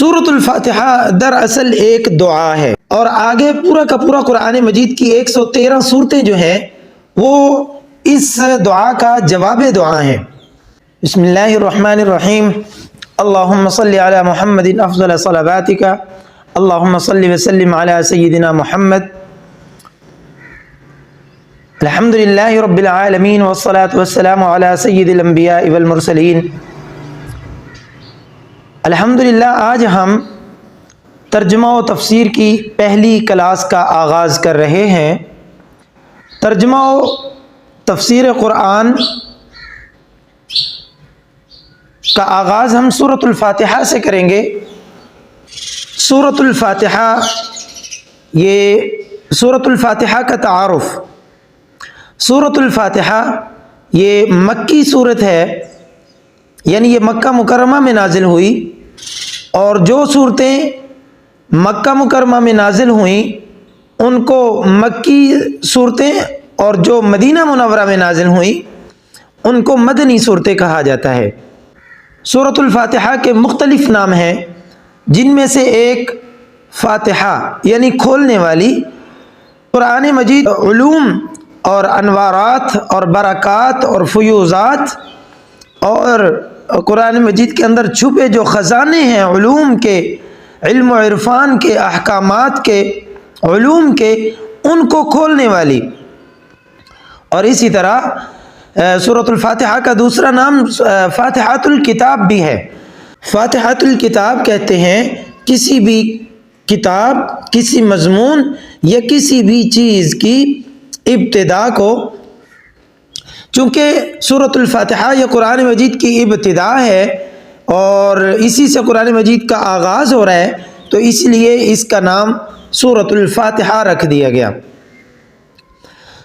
سورۃ الفاتحہ دراصل ایک دعا ہے اور آگے پورا کا پورا قرآن مجید کی 113 صورتیں جو ہیں وہ اس دعا کا جواب دعا ہیں۔ بسم اللہ الرحمن الرحیم، اللہم صلی علی محمد افضل صلواتک، اللہم صلی وسلم علی سیدنا محمد، الحمدللہ رب العالمین والصلاة والسلام علی سید الانبیاء والمرسلین۔ الحمدللہ آج ہم ترجمہ و تفسیر کی پہلی کلاس کا آغاز کر رہے ہیں۔ ترجمہ و تفسیر قرآن کا آغاز ہم سورۃ الفاتحہ سے کریں گے۔ سورۃ الفاتحہ، یہ سورۃ الفاتحہ کا تعارف، سورۃ الفاتحہ یہ مکی صورت ہے، یعنی یہ مکہ مکرمہ میں نازل ہوئی، اور جو صورتیں مکہ مکرمہ میں نازل ہوئیں ان کو مکی صورتیں، اور جو مدینہ منورہ میں نازل ہوئیں ان کو مدنی صورتیں کہا جاتا ہے۔ سورۃ الفاتحہ کے مختلف نام ہیں، جن میں سے ایک فاتحہ یعنی کھولنے والی۔ قرآن مجید علوم اور انوارات اور برکات اور فیوزات اور قرآن مجید کے اندر چھپے جو خزانے ہیں علوم کے، علم و عرفان کے، احکامات کے، علوم کے، ان کو کھولنے والی۔ اور اسی طرح سورۃ الفاتحہ کا دوسرا نام فاتحۃ الکتاب بھی ہے۔ فاتحۃ الکتاب کہتے ہیں کسی بھی کتاب، کسی مضمون یا کسی بھی چیز کی ابتدا کو۔ چونکہ سورۃ الفاتحہ یہ قرآن مجید کی ابتدا ہے اور اسی سے قرآن مجید کا آغاز ہو رہا ہے، تو اس لیے اس کا نام سورۃ الفاتحہ رکھ دیا گیا۔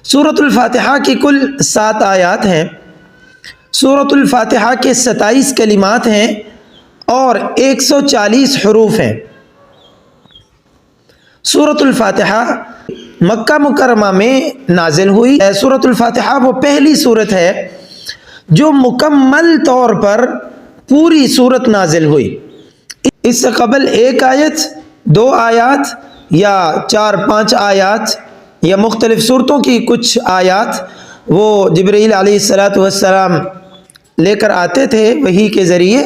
سورۃ الفاتحہ کی کل 7 آیات ہیں۔ سورۃ الفاتحہ کے 27 کلمات ہیں اور 140 حروف ہیں۔ سورۃ الفاتحہ مکہ مکرمہ میں نازل ہوئی۔ سورۃ الفاتحہ وہ پہلی سورت ہے جو مکمل طور پر پوری سورت نازل ہوئی۔ اس سے قبل 1 آیت، 2 آیات یا 4-5 آیات یا مختلف سورتوں کی کچھ آیات وہ جبرائیل علیہ السلام لے کر آتے تھے وحی کے ذریعے،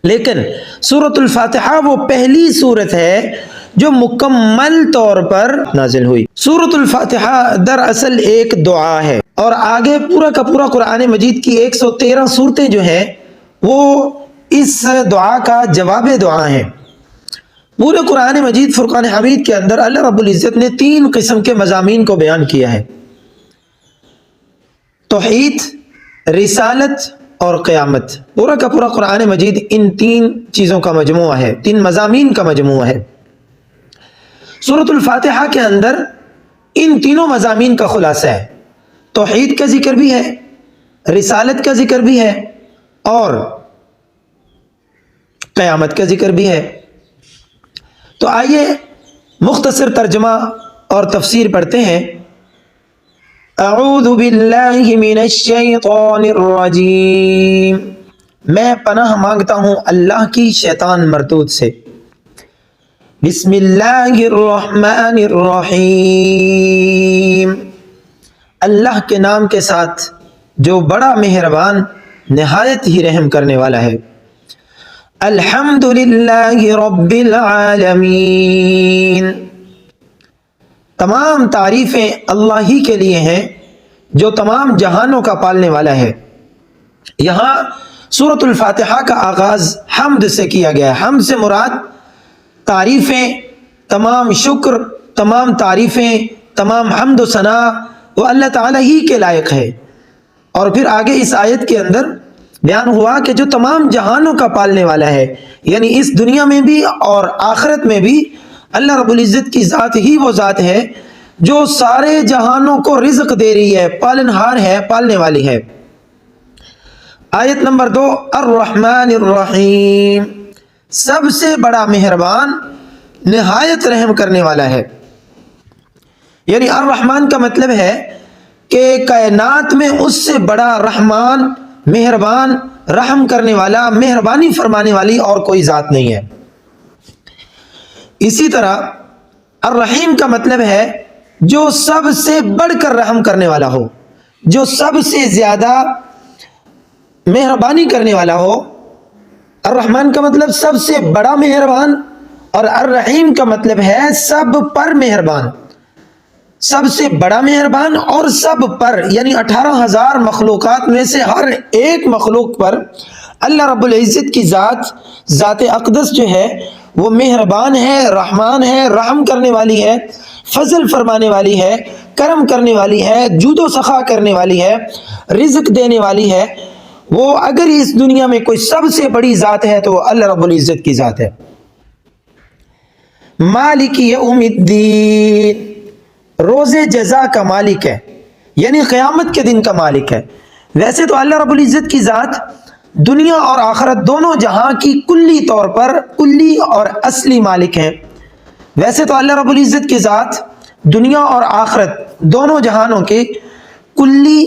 لیکن سورۃ الفاتحہ وہ پہلی سورت ہے جو مکمل طور پر نازل ہوئی۔ سورۃ الفاتحہ دراصل ایک دعا ہے اور آگے پورا کا پورا قرآن مجید کی 113 صورتیں جو ہیں وہ اس دعا کا جواب دعا ہیں۔ پورے قرآن مجید فرقان حمید کے اندر اللہ رب العزت نے 3 قسم کے مضامین کو بیان کیا ہے: توحید، رسالت اور قیامت۔ پورا کا پورا قرآن مجید ان 3 چیزوں کا مجموعہ ہے، 3 مضامین کا مجموعہ ہے۔ سورۃ الفاتحہ کے اندر ان تینوں مضامین کا خلاصہ ہے۔ توحید کا ذکر بھی ہے، رسالت کا ذکر بھی ہے اور قیامت کا ذکر بھی ہے۔ تو آئیے مختصر ترجمہ اور تفسیر پڑھتے ہیں۔ اعوذ باللہ من الشیطان الرجیم، میں پناہ مانگتا ہوں اللہ کی شیطان مردود سے۔ بسم اللہ الرحمن الرحیم، اللہ کے نام کے ساتھ جو بڑا مہربان نہایت ہی رحم کرنے والا ہے۔ الحمدللہ رب العالمین، تمام تعریفیں اللہ ہی کے لیے ہیں جو تمام جہانوں کا پالنے والا ہے۔ یہاں سورۃ الفاتحہ کا آغاز حمد سے کیا گیا ہے۔ حمد سے مراد تعریفیں، تمام شکر، تمام تعریفیں، تمام حمد و ثنا وہ اللہ تعالیٰ ہی کے لائق ہے۔ اور پھر آگے اس آیت کے اندر بیان ہوا کہ جو تمام جہانوں کا پالنے والا ہے، یعنی اس دنیا میں بھی اور آخرت میں بھی اللہ رب العزت کی ذات ہی وہ ذات ہے جو سارے جہانوں کو رزق دے رہی ہے، پالنہار ہے، پالنے والی ہے۔ آیت نمبر 2، الرحمن الرحیم، سب سے بڑا مہربان نہایت رحم کرنے والا ہے۔ یعنی الرحمن کا مطلب ہے کہ کائنات میں اس سے بڑا رحمان، مہربان، رحم کرنے والا، مہربانی فرمانے والی اور کوئی ذات نہیں ہے۔ اسی طرح الرحیم کا مطلب ہے جو سب سے بڑھ کر رحم کرنے والا ہو، جو سب سے زیادہ مہربانی کرنے والا ہو۔ الرحمن کا مطلب سب سے بڑا مہربان، اور الرحیم کا مطلب ہے سب پر مہربان، سب سے بڑا مہربان اور سب پر، یعنی 18,000 مخلوقات میں سے ہر ایک مخلوق پر اللہ رب العزت کی ذات اقدس جو ہے وہ مہربان ہے، رحمان ہے، رحم کرنے والی ہے، فضل فرمانے والی ہے، کرم کرنے والی ہے، جود و سخا کرنے والی ہے، رزق دینے والی ہے۔ وہ اگر اس دنیا میں کوئی سب سے بڑی ذات ہے تو وہ اللہ رب العزت کی ذات ہے۔ مالک یوم الدین، روز جزا کا مالک ہے، یعنی قیامت کے دن کا مالک ہے۔ ویسے تو اللہ رب العزت کی ذات دنیا اور آخرت دونوں جہاں کی کلی طور پر کلی اور اصلی مالک ہے۔ ویسے تو اللہ رب العزت کی ذات دنیا اور آخرت دونوں جہانوں کے کلی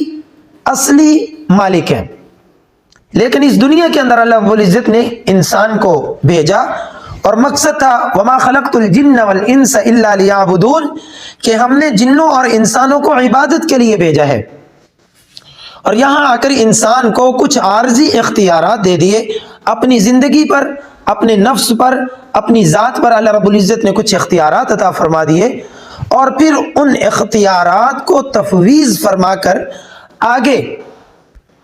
اصلی مالک ہے، لیکن اس دنیا کے اندر اللہ رب العزت نے انسان کو بھیجا، اور مقصد تھا وما خلقت الجن والانس الا لیعبدون، کہ ہم نے جنوں اور انسانوں کو عبادت کے لیے بھیجا ہے۔ اور یہاں آ کر انسان کو کچھ عارضی اختیارات دے دیے، اپنی زندگی پر، اپنے نفس پر، اپنی ذات پر اللہ رب العزت نے کچھ اختیارات عطا فرما دیے، اور پھر ان اختیارات کو تفویض فرما کر آگے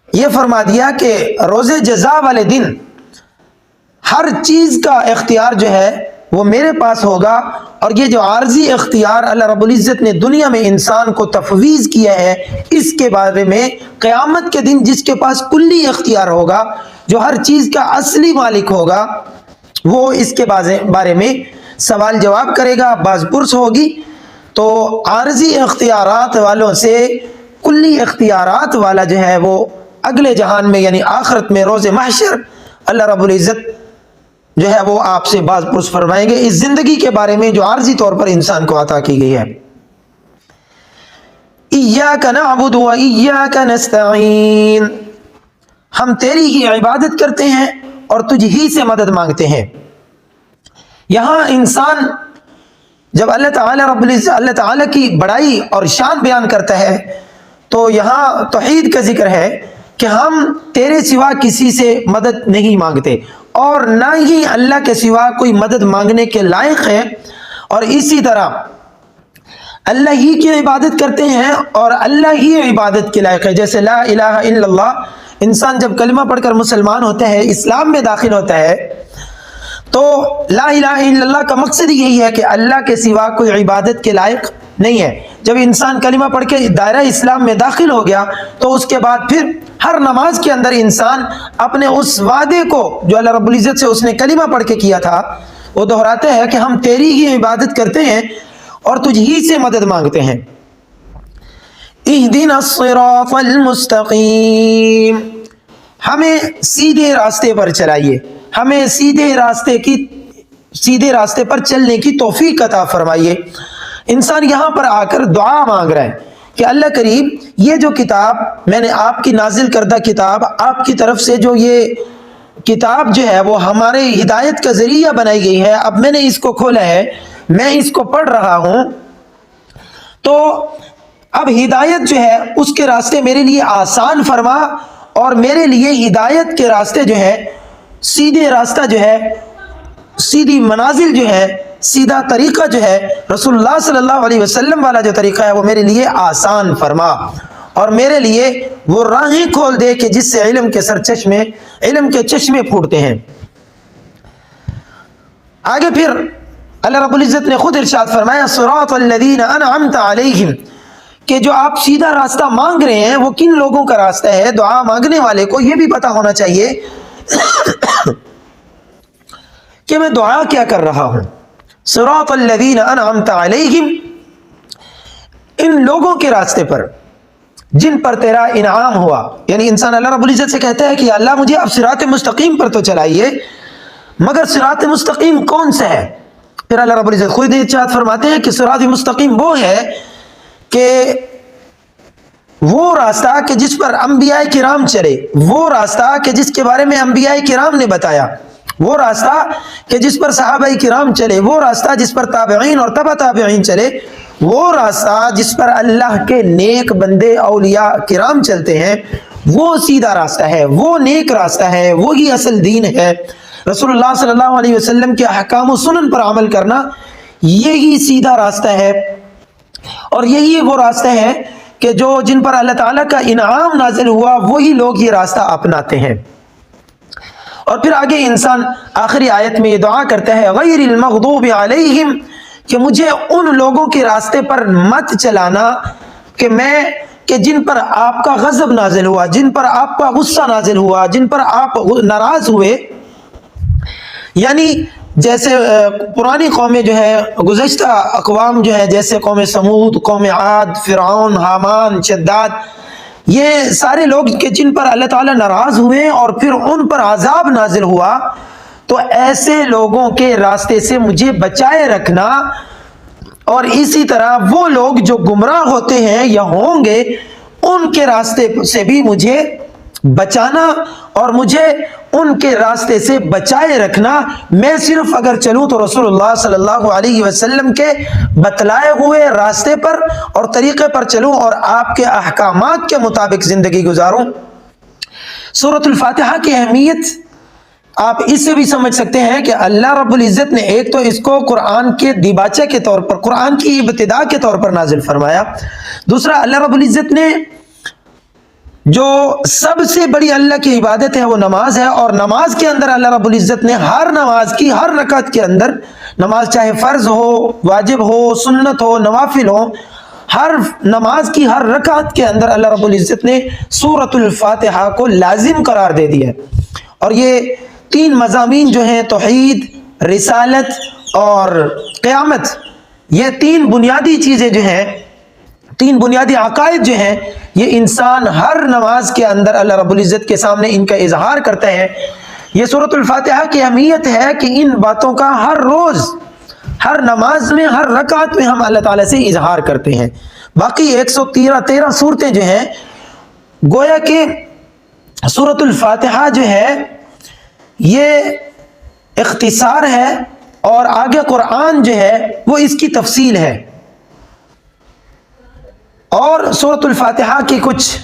یہ فرما دیا کہ روز جزا والے دن ہر چیز کا اختیار جو ہے وہ میرے پاس ہوگا، اور یہ جو عارضی اختیار اللہ رب العزت نے دنیا میں انسان کو تفویض کیا ہے، اس کے بارے میں قیامت کے دن جس کے پاس کلی اختیار ہوگا، جو ہر چیز کا اصلی مالک ہوگا، وہ اس کے بارے میں سوال جواب کرے گا، باز پرس ہوگی۔ تو عارضی اختیارات والوں سے کلی اختیارات والا جو ہے وہ اگلے جہان میں یعنی آخرت میں روز محشر اللہ رب العزت جو ہے وہ آپ سے باز پرس فرمائیں گے اس زندگی کے بارے میں جو عارضی طور پر انسان کو عطا کی گئی ہے۔ ایاک نعبد و ایاک نستعین، ہم تیری ہی عبادت کرتے ہیں اور تجھ ہی سے مدد مانگتے ہیں۔ یہاں انسان جب اللہ تعالی رب العزت اللہ تعالی کی بڑائی اور شان بیان کرتا ہے تو یہاں توحید کا ذکر ہے کہ ہم تیرے سوا کسی سے مدد نہیں مانگتے، اور نہ ہی اللہ کے سوا کوئی مدد مانگنے کے لائق ہے، اور اسی طرح اللہ ہی کی عبادت کرتے ہیں اور اللہ ہی عبادت کے لائق ہے۔ جیسے لا الہ الا اللہ، انسان جب کلمہ پڑھ کر مسلمان ہوتا ہے، اسلام میں داخل ہوتا ہے، تو لا الہ الا اللہ کا مقصد یہی ہے کہ اللہ کے سوا کوئی عبادت کے لائق نہیں ہے۔ جب انسان کلمہ پڑھ کے دائرہ اسلام میں داخل ہو گیا تو اس کے بعد پھر ہر نماز کے اندر انسان اپنے اس وعدے کو جو اللہ رب العزت سے اس نے کلمہ پڑھ کے کیا تھا وہ دہراتے ہیں کہ ہم تیری ہی عبادت کرتے ہیں اور تجھ ہی سے مدد مانگتے ہیں۔ اہدنا الصراط المستقیم، ہمیں سیدھے راستے پر چلائیے، ہمیں سیدھے راستے پر چلنے کی توفیق عطا فرمائیے۔ انسان یہاں پر آ کر دعا مانگ رہا ہے کہ اللہ کریم یہ جو کتاب میں نے آپ کی نازل کردہ کتاب، آپ کی طرف سے جو یہ کتاب جو ہے وہ ہمارے ہدایت کا ذریعہ بنائی گئی ہے، اب میں نے اس کو کھولا ہے، میں اس کو پڑھ رہا ہوں، تو اب ہدایت جو ہے اس کے راستے میرے لیے آسان فرما، اور میرے لیے ہدایت کے راستے جو ہے، سیدھے راستہ جو ہے، سیدھی منازل جو ہے، سیدھا طریقہ جو ہے رسول اللہ صلی اللہ علیہ وسلم والا جو طریقہ ہے وہ میرے لیے آسان فرما، اور میرے لیے وہ راہیں کھول دے کہ جس سے علم کے چشمے پھوٹتے ہیں۔ آگے پھر اللہ رب العزت نے خود ارشاد فرمایا صراط الذین انعمت علیہم، کہ جو آپ سیدھا راستہ مانگ رہے ہیں وہ کن لوگوں کا راستہ ہے۔ دعا مانگنے والے کو یہ بھی پتا ہونا چاہیے کہ میں دعا کیا کر رہا ہوں۔ صراط الذین انعمت علیہم، ان لوگوں کے راستے پر جن پر تیرا انعام ہوا، یعنی انسان اللہ رب العزت سے کہتا ہے کہ اللہ مجھے اب صراط مستقیم پر تو چلائیے، مگر صراط مستقیم کون سا ہے؟ پھر اللہ رب العزت خود ارشاد فرماتے ہیں کہ صراط مستقیم وہ ہے کہ وہ راستہ کہ جس پر انبیاء کرام چلے، وہ راستہ کہ جس کے بارے میں انبیاء کرام نے بتایا، وہ راستہ کہ جس پر صحابہ کرام چلے، وہ راستہ جس پر تابعین اور تبع تابعین چلے، وہ راستہ جس پر اللہ کے نیک بندے اولیاء کرام چلتے ہیں، وہ سیدھا راستہ ہے، وہ نیک راستہ ہے، وہی اصل دین ہے۔ رسول اللہ صلی اللہ علیہ وسلم کے احکام و سنن پر عمل کرنا یہی سیدھا راستہ ہے، اور یہی وہ راستہ ہے کہ جن پر اللہ تعالیٰ کا انعام نازل ہوا وہی لوگ یہ راستہ اپناتے ہیں۔ اور پھر آگے انسان آخری آیت میں یہ دعا کرتا ہے غیر المغضوب علیہم، کہ مجھے ان لوگوں کے راستے پر مت چلانا کہ جن پر آپ کا غضب نازل ہوا، جن پر آپ کا غصہ نازل ہوا، جن پر آپ ناراض ہوئے۔ یعنی جیسے پرانی قومیں جو ہے، گزشتہ اقوام جو ہے، جیسے قوم سمود، قوم عاد، فرعون، حامان، شداد، یہ سارے لوگ کہ جن پر اللہ تعالیٰ ناراض ہوئے اور پھر ان پر عذاب نازل ہوا، تو ایسے لوگوں کے راستے سے مجھے بچائے رکھنا، اور اسی طرح وہ لوگ جو گمراہ ہوتے ہیں یا ہوں گے ان کے راستے سے بھی مجھے بچانا اور مجھے ان کے راستے سے بچائے رکھنا۔ میں صرف اگر چلوں تو رسول اللہ صلی اللہ علیہ وسلم کے بتلائے ہوئے راستے پر اور طریقے پر چلوں اور آپ کے احکامات کے مطابق زندگی گزاروں۔ سورۃ الفاتحہ کی اہمیت آپ اس سے بھی سمجھ سکتے ہیں کہ اللہ رب العزت نے ایک تو اس کو قرآن کے دیباچے کے طور پر، قرآن کی ابتدا کے طور پر نازل فرمایا، دوسرا اللہ رب العزت نے جو سب سے بڑی اللہ کی عبادت ہے وہ نماز ہے، اور نماز کے اندر اللہ رب العزت نے ہر نماز کی ہر رکعت کے اندر، نماز چاہے فرض ہو، واجب ہو، سنت ہو، نوافل ہو، ہر نماز کی ہر رکعت کے اندر اللہ رب العزت نے سورۃ الفاتحہ کو لازم قرار دے دیا ہے۔ اور یہ تین مضامین جو ہیں، توحید، رسالت اور قیامت، یہ تین بنیادی چیزیں جو ہیں، تین بنیادی عقائد جو ہیں، یہ انسان ہر نماز کے اندر اللہ رب العزت کے سامنے ان کا اظہار کرتا ہے۔ یہ سورۃ الفاتحہ کی اہمیت ہے کہ ان باتوں کا ہر روز، ہر نماز میں، ہر رکعت میں ہم اللہ تعالیٰ سے اظہار کرتے ہیں۔ باقی 113 صورتیں جو ہیں، گویا کہ سورۃ الفاتحہ جو ہے یہ اختصار ہے، اور آگے قرآن جو ہے وہ اس کی تفصیل ہے۔ اور سورۃ الفاتحہ کی کچھ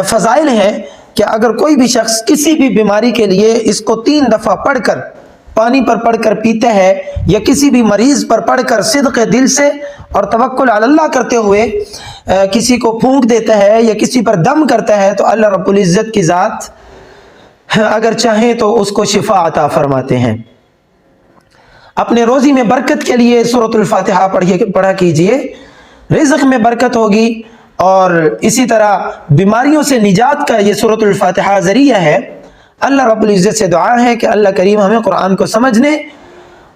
فضائل ہیں کہ اگر کوئی بھی شخص کسی بھی بیماری کے لیے اس کو 3 دفعہ پڑھ کر، پانی پر پڑھ کر پیتا ہے، یا کسی بھی مریض پر پڑھ کر صدق دل سے اور توکل علی اللہ کرتے ہوئے کسی کو پھونک دیتا ہے یا کسی پر دم کرتا ہے، تو اللہ رب العزت کی ذات اگر چاہیں تو اس کو شفا عطا فرماتے ہیں۔ اپنے روزی میں برکت کے لیے سورۃ الفاتحہ پڑھا کیجئے، رزق میں برکت ہوگی، اور اسی طرح بیماریوں سے نجات کا یہ سورۃ الفاتحہ ذریعہ ہے۔ اللہ رب العزت سے دعا ہے کہ اللہ کریم ہمیں قرآن کو سمجھنے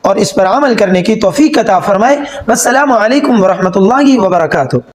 اور اس پر عمل کرنے کی توفیق عطا فرمائے۔ والسلام علیکم ورحمۃ اللہ وبرکاتہ۔